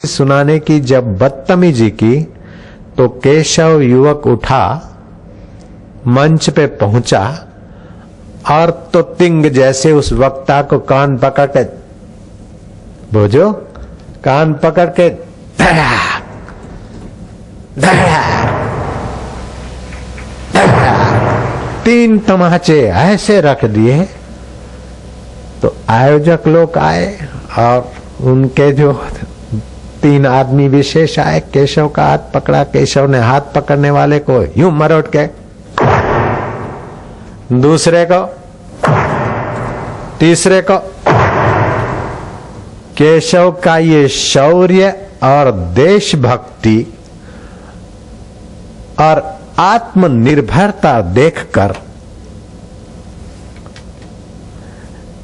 सुनाने की जब बदतमीजी की तो केशव युवक उठा, मंच पे पहुंचा और तो तिंग जैसे उस वक्ता को कान पकड़ के, बोझो कान पकड़ के धड़ा धड़ा धड़ा 3 तमाचे ऐसे रख दिए। तो आयोजक लोग आए और उनके जो 3 आदमी विशेष आए, केशव का हाथ पकड़ा, केशव ने हाथ पकड़ने वाले को यूं मरोड़ के, दूसरे को, तीसरे को। केशव का ये शौर्य और देशभक्ति और आत्मनिर्भरता देखकर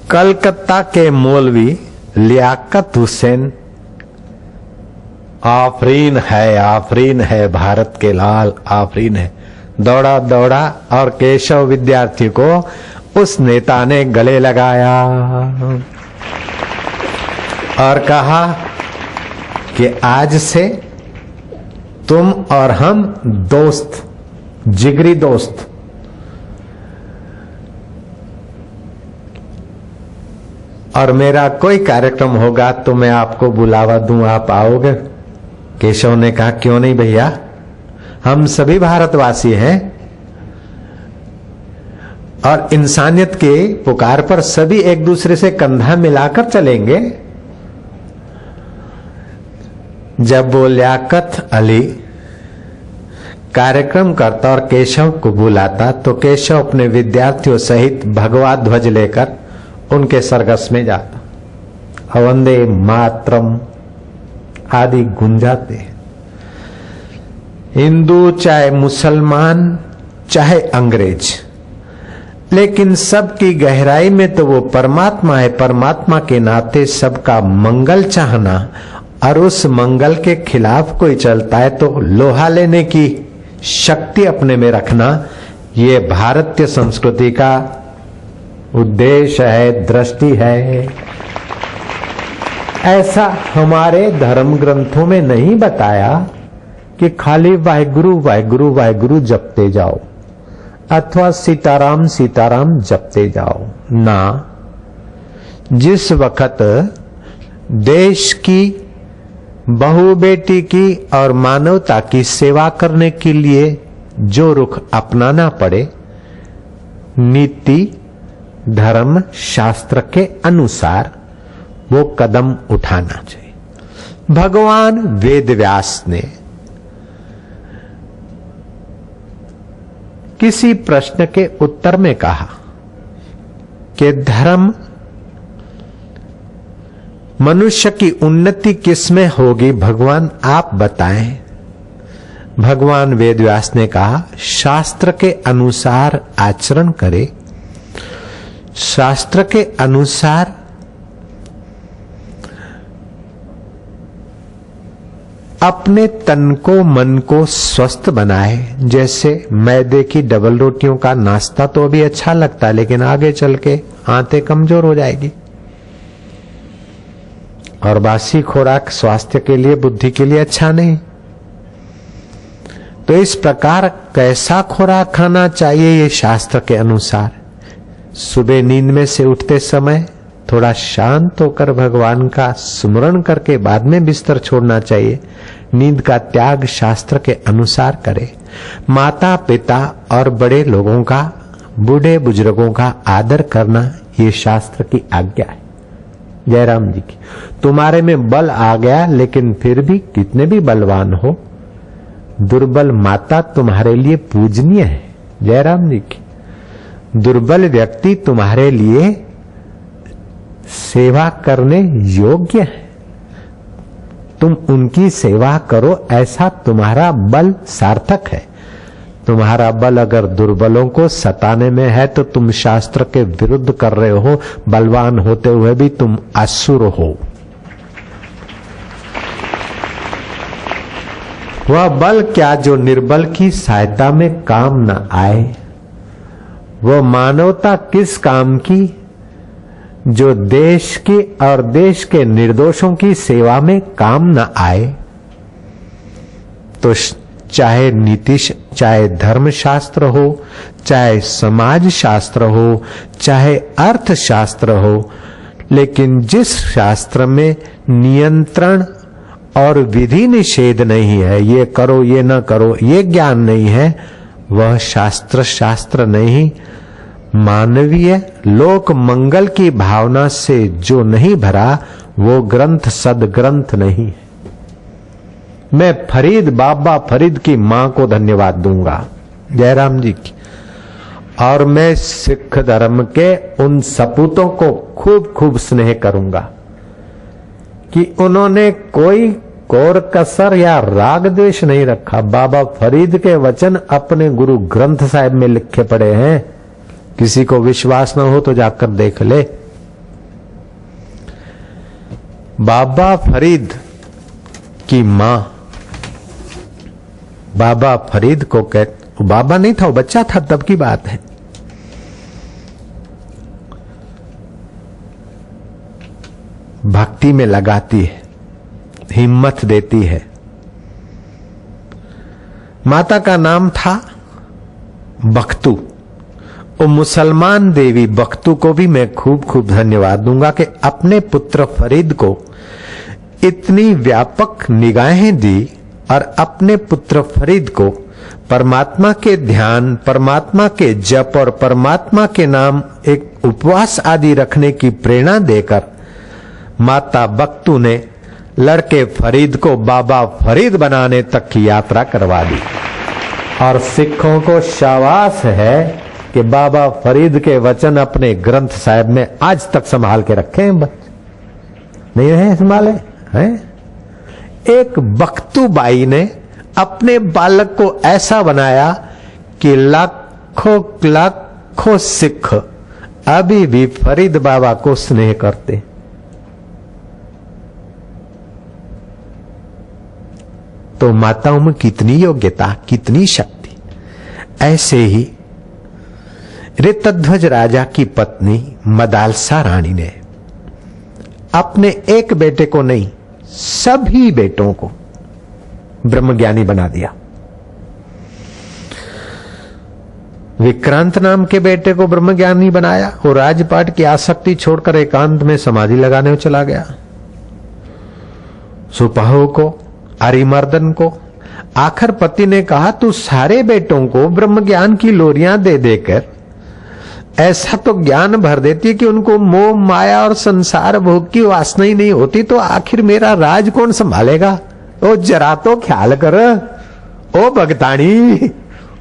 कलकत्ता के मौलवी लियाकत हुसैन, आफरीन है भारत के लाल, आफरीन है, दौड़ा दौड़ा और केशव विद्यार्थी को उस नेता ने गले लगाया और कहा कि आज से तुम और हम दोस्त, जिगरी दोस्त। और मेरा कोई कार्यक्रम होगा तो मैं आपको बुलावा दूं, आप आओगे? केशव ने कहा क्यों नहीं भैया, हम सभी भारतवासी हैं और इंसानियत के पुकार पर सभी एक दूसरे से कंधा मिलाकर चलेंगे। जब वो लियाकत अली कार्यक्रम करता और केशव को बुलाता तो केशव अपने विद्यार्थियों सहित भगवा ध्वज लेकर उनके सरघस में जाता, वंदे मातरम आदि गुंजाते। हिंदू चाहे मुसलमान चाहे अंग्रेज, लेकिन सबकी गहराई में तो वो परमात्मा है। परमात्मा के नाते सबका मंगल चाहना और उस मंगल के खिलाफ कोई चलता है तो लोहा लेने की शक्ति अपने में रखना, ये भारतीय संस्कृति का उद्देश्य है, दृष्टि है। ऐसा हमारे धर्म ग्रंथों में नहीं बताया कि खाली वाहिगुरु वाहिगुरु वाहिगुरु जपते जाओ अथवा सीताराम सीताराम जपते जाओ ना। जिस वक्त देश की, बहू बेटी की और मानवता की सेवा करने के लिए जो रुख अपनाना पड़े, नीति धर्म शास्त्र के अनुसार वो कदम उठाना चाहिए। भगवान वेदव्यास ने किसी प्रश्न के उत्तर में कहा कि धर्म, मनुष्य की उन्नति किसमें होगी भगवान आप बताएं। भगवान वेदव्यास ने कहा शास्त्र के अनुसार आचरण करे, शास्त्र के अनुसार अपने तन को मन को स्वस्थ बनाए। जैसे मैदे की डबल रोटियों का नाश्ता तो अभी अच्छा लगता है, लेकिन आगे चल के आंतें कमजोर हो जाएगी और बासी खुराक स्वास्थ्य के लिए, बुद्धि के लिए अच्छा नहीं। तो इस प्रकार कैसा खुराक खाना चाहिए ये शास्त्र के अनुसार। सुबह नींद में से उठते समय थोड़ा शांत होकर भगवान का स्मरण करके बाद में बिस्तर छोड़ना चाहिए। नींद का त्याग शास्त्र के अनुसार करे। माता पिता और बड़े लोगों का, बूढ़े बुजुर्गों का आदर करना ये शास्त्र की आज्ञा है। जयराम जी की, तुम्हारे में बल आ गया लेकिन फिर भी कितने भी बलवान हो, दुर्बल माता तुम्हारे लिए पूजनीय है। जयराम जी की, दुर्बल व्यक्ति तुम्हारे लिए सेवा करने योग्य है। तुम उनकी सेवा करो, ऐसा तुम्हारा बल सार्थक है। तुम्हारा बल अगर दुर्बलों को सताने में है तो तुम शास्त्र के विरुद्ध कर रहे हो। बलवान होते हुए भी तुम असुर हो। वह बल क्या जो निर्बल की सहायता में काम न आए। वह मानवता किस काम की जो देश की और देश के निर्दोषों की सेवा में काम न आए तो चाहे नीति, चाहे धर्मशास्त्र हो, चाहे समाज शास्त्र हो, चाहे अर्थशास्त्र हो, लेकिन जिस शास्त्र में नियंत्रण और विधि निषेध नहीं है, ये करो ये न करो, ये ज्ञान नहीं है, वह शास्त्र नहीं। मानवीय लोक मंगल की भावना से जो नहीं भरा वो ग्रंथ सदग्रंथ नहीं। मैं फरीद, बाबा फरीद की मां को धन्यवाद दूंगा, जयराम जी की, और मैं सिख धर्म के उन सपूतों को खूब खूब स्नेह करूंगा कि उन्होंने कोई कोर कसर या राग द्वेष नहीं रखा। बाबा फरीद के वचन अपने गुरु ग्रंथ साहिब में लिखे पड़े हैं, किसी को विश्वास न हो तो जाकर देख ले। बाबा फरीद की मां बाबा फरीद को वो बाबा नहीं था, वो बच्चा था तब की बात है। भक्ति में लगाती है, हिम्मत देती है। माता का नाम था बख्तू। वो मुसलमान देवी बख्तू को भी मैं खूब खूब धन्यवाद दूंगा कि अपने पुत्र फरीद को इतनी व्यापक निगाहें दी और अपने पुत्र फरीद को परमात्मा के ध्यान, परमात्मा के जप और परमात्मा के नाम एक उपवास आदि रखने की प्रेरणा देकर माता बख्तू ने लड़के फरीद को बाबा फरीद बनाने तक की यात्रा करवा दी। और सिखों को शाबाश है कि बाबा फरीद के वचन अपने ग्रंथ साहिब में आज तक संभाल के रखे हैं। नहीं है संभाले हैं। एक बख्तू बाई ने अपने बालक को ऐसा बनाया कि लाखों लाखों सिख अभी भी फरीद बाबा को स्नेह करते। तो माताओं में कितनी योग्यता, कितनी शक्ति। ऐसे ही ऋतध्वज राजा की पत्नी मदालसा रानी ने अपने एक बेटे को नहीं, सभी बेटों को ब्रह्मज्ञानी बना दिया। विक्रांत नाम के बेटे को ब्रह्मज्ञानी बनाया। वो राजपाट की आसक्ति छोड़कर एकांत में समाधि लगाने में चला गया। सुपहु को, अरिमर्दन को, आखिर पति ने कहा तू सारे बेटों को ब्रह्मज्ञान की लोरियां दे देकर ऐसा तो ज्ञान भर देती है कि उनको मोह माया और संसार भोग की वासना ही नहीं होती, तो आखिर मेरा राज कौन संभालेगा? ओ जरा तो ख्याल कर, ओ भगतानी,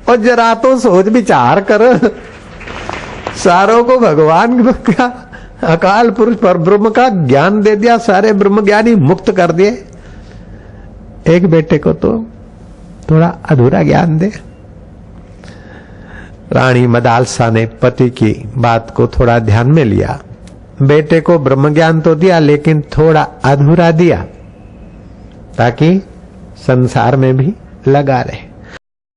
ओ जरा तो सोच विचार कर। सारों को भगवान का, अकाल पुरुष पर ब्रह्म का ज्ञान दे दिया, सारे ब्रह्म ज्ञानी मुक्त कर दिए। एक बेटे को तो थोड़ा अधूरा ज्ञान दे। रानी मदालसा ने पति की बात को थोड़ा ध्यान में लिया। बेटे को ब्रह्म ज्ञान तो दिया लेकिन थोड़ा अधूरा दिया ताकि संसार में भी लगा रहे।